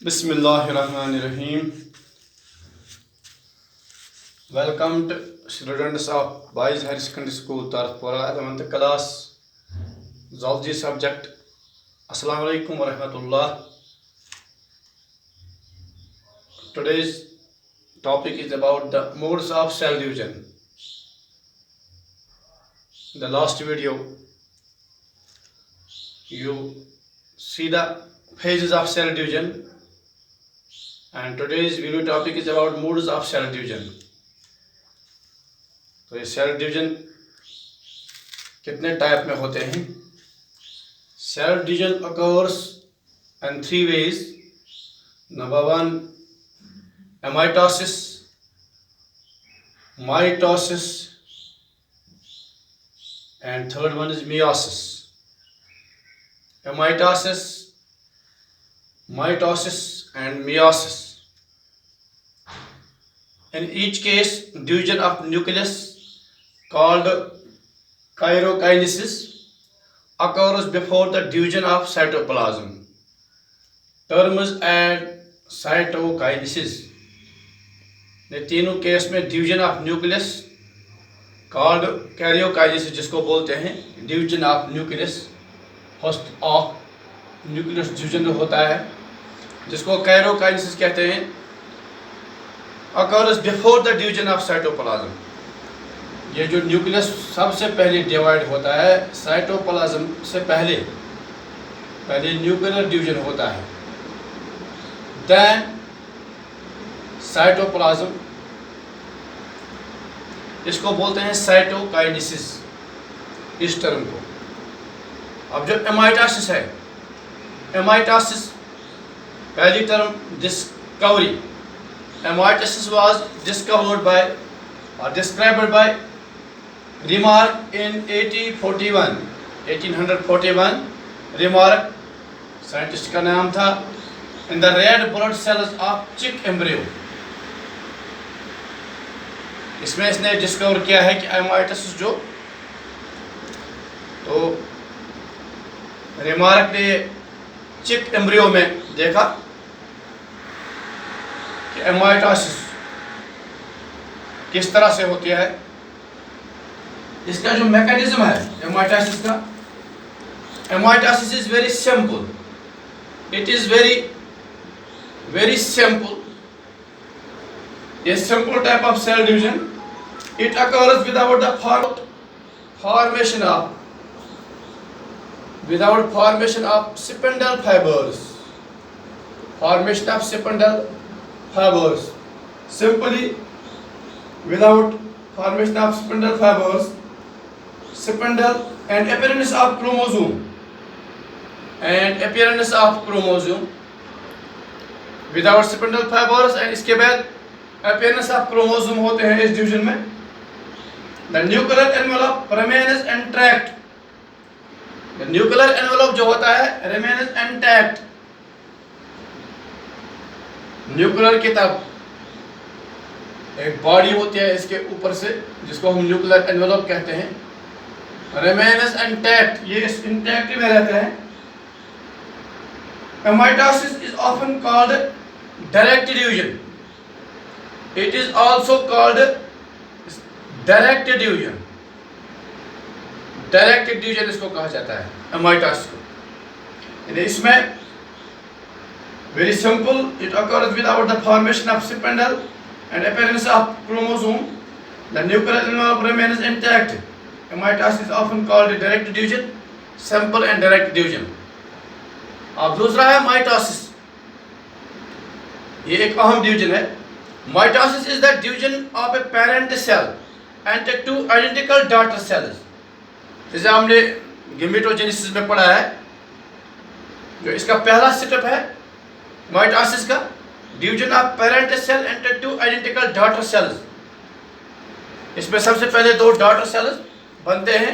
Bismillahirrahmanirrahim. Welcome to students of Boys Higher Secondary School, Tarpura, 11th class, Zoology subject. Assalamu alaikum wa rahmatullah. Today's topic is about the modes of cell division. In the last video, you see the phases of cell division, and today's video topic is about modes of cell division. तो ये cell division कितने type में होते हैं? Cell division occurs in three ways. Number one, amitosis, mitosis, and third one is meiosis. Amitosis, mitosis, and meiosis. In each case, division of nucleus called chirokinesis occurs before the division of cytoplasm. Terms and cytokinesis. ये तीनों case में division of nucleus called karyokinesis, जिसको बोलते हैं division of nucleus, first of nucleus division होता है, जिसको karyokinesis कहते हैं, occurs before the division of cytoplasm. ये जो न्यूक्लियस सबसे पहले डिवाइड होता है साइटोप्लाज्म से पहले न्यूक्लियर डिवीजन होता है. देन साइटोप्लाज्म, इसको बोलते हैं साइटोकाइनेसिस, इस टर्म को. अब जो एमाइटोसिस है, एमाइटोसिस पहली term discovery. Amitosis was discovered by or described by Remarque in 1841. Remarque scientist का नाम था. In the red blood cells of chick embryo. इसमें इसने डिस्कवर किया है कि एमाइटोसिस जो, तो रिमार्क ने चिक एम्ब्रियो में देखा कि एमाइटोसिस किस तरह से होती है. इसका जो मैकेनिज्म है एमाइटोसिस का, amitosis is very simple. It is very simple. A simple type of cell division. It occurs without formation of spindle fibers. Formation of spindle fibers. Simply, without formation of spindle fibers, spindle and appearance of chromosome, without spindle fibers, and इसके बाद appearance of chromosome होते हैं इस division में. The nuclear envelope remains intact. The nuclear envelope जो होता है remains intact. Nuclear की तरफ एक बॉडी होती है इसके ऊपर से, जिसको हम न्यूक्लियर एनवेलप कहते हैं. रिमेन्स इंटैक्ट, ये इंटैक्ट में रहते हैं. Amitosis is often called direct division. It is also called direct division. Direct division इसको कहा जाता है एमाइटोसिस को. इसमें very simple, it occurs without the formation of spindle and appearance of chromosome. The nuclear envelope remains intact. Amitosis is often called direct division, simple and direct division. अब दूसरा है mitosis. ये एक अहम डिवीजन है. Mitosis is the division of a parent cell and two identical daughter cells. जैसे हमने gametogenesis में पढ़ा है, जो इसका पहला स्टेप है माइटोसिस का, division of parent cell and two identical daughter cells. इसमें सबसे पहले दो डॉटर सेल्स बनते हैं,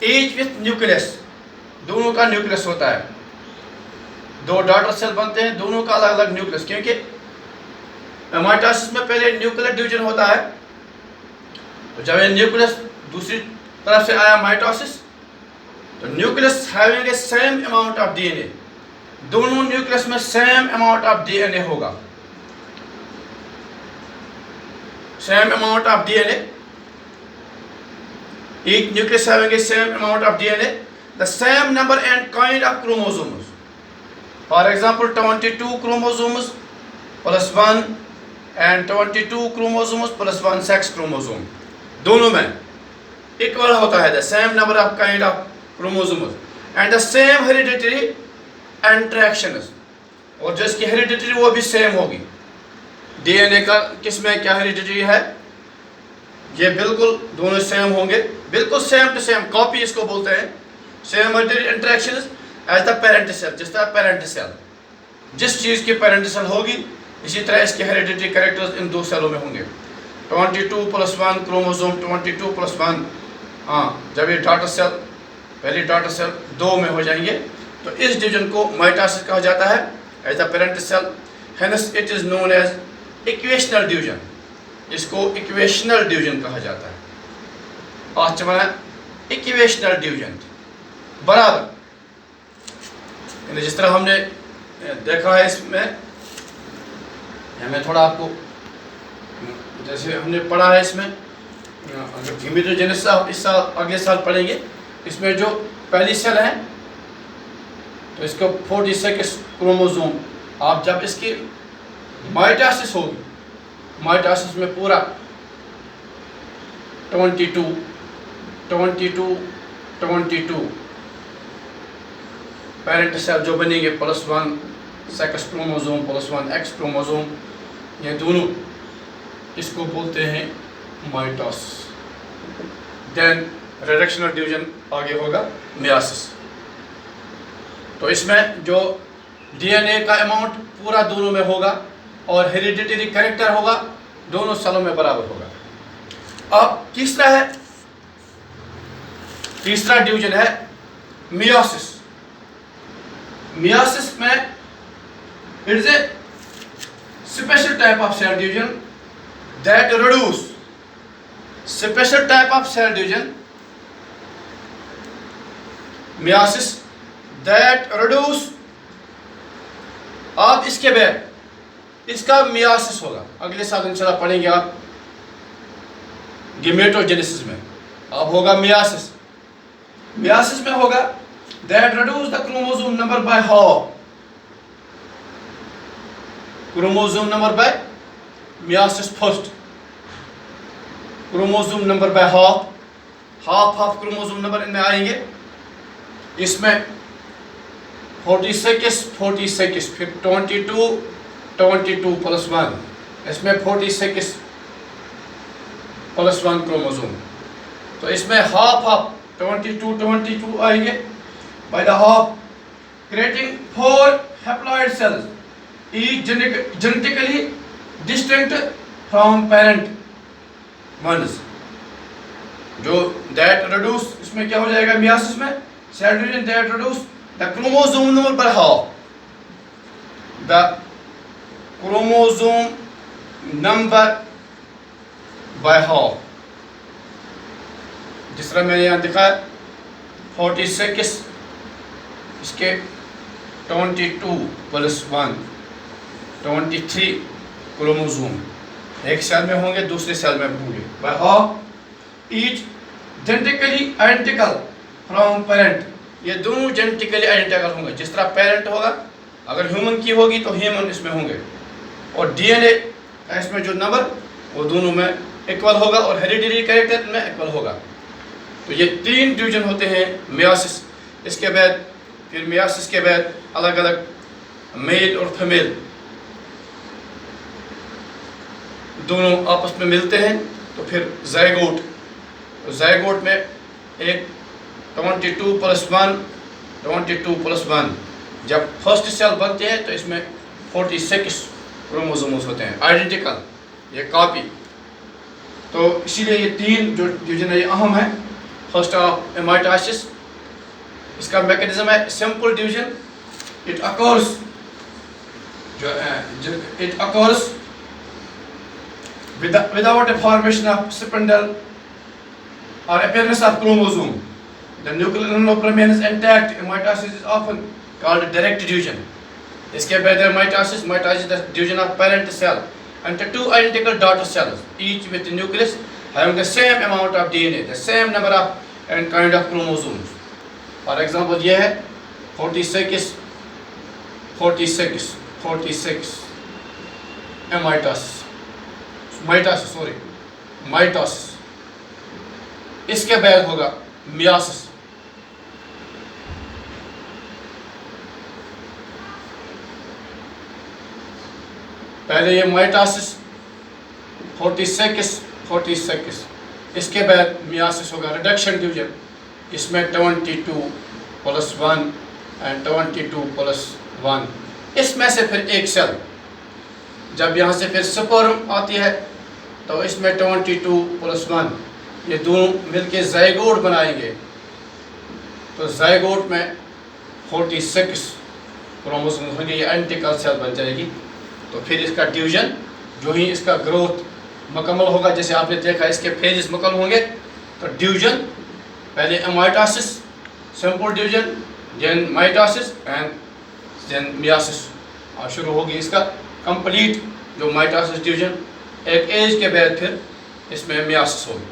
ईच विथ न्यूक्लियस. दोनों का न्यूक्लियस होता है. दो डॉटर सेल बनते हैं, दोनों का अलग अलग न्यूक्लियस, क्योंकि माइटोसिस में पहले न्यूक्लियर डिवीजन होता है. तो जब ये न्यूक्लियस दूसरी तरफ से आया माइटोसिस, तो nucleus having a same amount of DNA, दोनों न्यूक्लियस में सेम अमाउंट ऑफ डीएनए होगा, same amount of DNA, each nucleus having a same amount of DNA, the same number and kind of chromosomes. For example, 22 chromosomes plus 1 and 22 chromosomes plus 1 sex chromosome, दोनों में equal होता है, the same number of kind of chromosomes and the same hereditary interactions, और जो इसकी hereditary वो भी same होगी। डीएनए का किसमें क्या हेरिडिटरी है, ये बिल्कुल दोनों सेम होंगे, बिल्कुल सेम टू सेम कॉपी इसको बोलते हैं। Same hereditary interactions as the parent cell, जिस तरह पेरेंट सेल, जिस चीज़ की पेरेंट सेल होगी इसी तरह इसके हेरिडिटरी कैरेक्टर्स इन दो सेलों में होंगे। 22 + 1 क्रोमोसोम 22 + 1, हाँ, जब ये डॉटर सेल, पहली डॉटर सेल 2 में हो जाएंगे तो इस डिवीजन को माइटोसिस कहा जाता है as the parent cell, hence it is known as equational division, इसको इक्वेशनल डिवीजन कहा जाता है। आज चुना इक्वेशनल डिवीजन बराबर, जिस तरह हमने देखा है इसमें, हमें थोड़ा आपको जैसे हमने पढ़ा है इसमें, अगर गैमेटोजेनेसिस इस साल अगले साल पढ़ेंगे, इसमें जो पहली सेल है तो इसको 46 क्रोमोसोम, आप जब इसकी माइटोसिस होगी, माइटोसिस में पूरा 22 पेरेंट सेल जो बनेंगे +1 सेक्स क्रोमोसोम +1 एक्स क्रोमोसोम, ये दोनों इसको बोलते हैं माइटोसिस। देन रिडक्शनल डिवीजन आगे होगा मियोसिस। तो इसमें जो डीएनए का अमाउंट पूरा दोनों में होगा और हेरिडिटरी कैरेक्टर होगा दोनों सेलों में बराबर होगा। अब तीसरा डिवीजन है मियोसिस। मियोसिस में it is a special type of cell division that reduce, special type of cell division meiosis that reduce. आप इसके बाद इसका मियोसिस होगा, अगले साल इंशाल्लाह पढ़ेंगे आप गैमेटोजेनेसिस में, अब होगा मियोसिस। मियोसिस में होगा that reduce the chromosome number by half, chromosome number bye meiosis first, chromosome number by half chromosome number इनमें आएंगे। इसमें 46 फिर 22 + 1, इसमें 46 + 1 क्रोमोसोम, तो इसमें हाफ 22 आएंगे by the half, creating 4 haploid cells, each genetically distinct from parent ones. जो that reduce, इसमें क्या हो जाएगा मियोसिस में, cell division that reduce the chromosome number by half, the chromosome number by half. जिस तरह मैंने यहाँ दिखाया 46, इसके 22 + 1 23 क्रोमोसोम एक सेल में होंगे, दूसरे सेल में होंगे by half, each genetically identical from parent, ये दोनों जेनेटिकली आइडेंटिकल होंगे। जिस तरह पेरेंट होगा, अगर ह्यूमन की होगी तो ह्यूमन इसमें होंगे, और डीएनए इसमें जो नंबर वो दोनों में इक्वल होगा और हेरिडिटरी कैरेक्टर में इक्वल होगा। तो ये 3 डिवीजन होते हैं मियोसिस। इसके बाद फिर मियोसिस के बाद अलग अलग मेल और फीमेल दोनों आपस में मिलते हैं, तो फिर जायगोट, तो जायगोट में एक 22 + 1 जब फर्स्ट सेल बनते हैं तो इसमें 46 क्रोमोसोम्स होते हैं आइडेंटिकल, ये कॉपी। तो इसीलिए ये 3 जो डिवीजन है ये अहम है। फर्स्ट ऑफ माइटोसिस, इसका मैकेनिज्म है simple division, it occurs without a formation of spindle or appearance of chromosome. The nuclear envelope remains intact. Mitosis is often called direct division. इसके बाद है mitosis. Mitosis is the division of parent cell into two identical daughter cells, each with the nucleus having the same amount of DNA, the same number of and kind of chromosomes. For example, ये है 46 mitosis. इसके बाद होगा meiosis. पहले ये mitosis 46 इसके बाद myiasis होगा रिडक्शन डिवीजन. इसमें 22 + 1 एंड 22 + 1. इसमें से फिर एक सेल जब यहाँ से फिर स्पर्म आती है तो इसमें 22 + 1 ये दोनों मिलके ज़ाइगोट बनाएंगे. तो ज़ाइगोट में 46 क्रोमोसोम होंगे, ये आइडेंटिकल सेल बन जाएगी. तो फिर इसका डिवीजन जो ही इसका ग्रोथ मुकम्मल होगा, जैसे आपने देखा इसके फेजेस मुकम्मल होंगे, तो डिवीजन पहले mitosis simple division, then mitosis and then meiosis शुरू होगी इसका कंप्लीट जो माइटोसिस डिवीजन. एक एज के बाद फिर इसमें मियासिस होगी.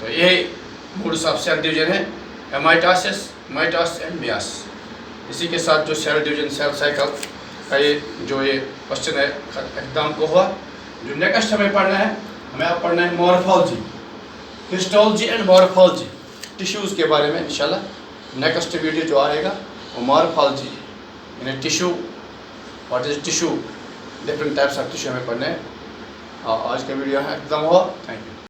तो ये मोड्स ऑफ सेल डिवीजन है, माइटोसिस, माइटोसिस एंड मियासिस. इसी के साथ जो सेल डिवीजन सेल साइकिल का ये क्वेश्चन है एग्जाम को हुआ. जो नेक्स्ट हमें पढ़ना है, हमें अब पढ़ना है morphology, histology and morphology, tissues के बारे में. इंशाल्लाह नेक्स्ट वीडियो जो आएगा वो मॉर्फोलॉजी यानी tissue, what is tissue, different types of tissue हमें पढ़ना है. आज का वीडियो है एग्जाम हुआ. Thank you.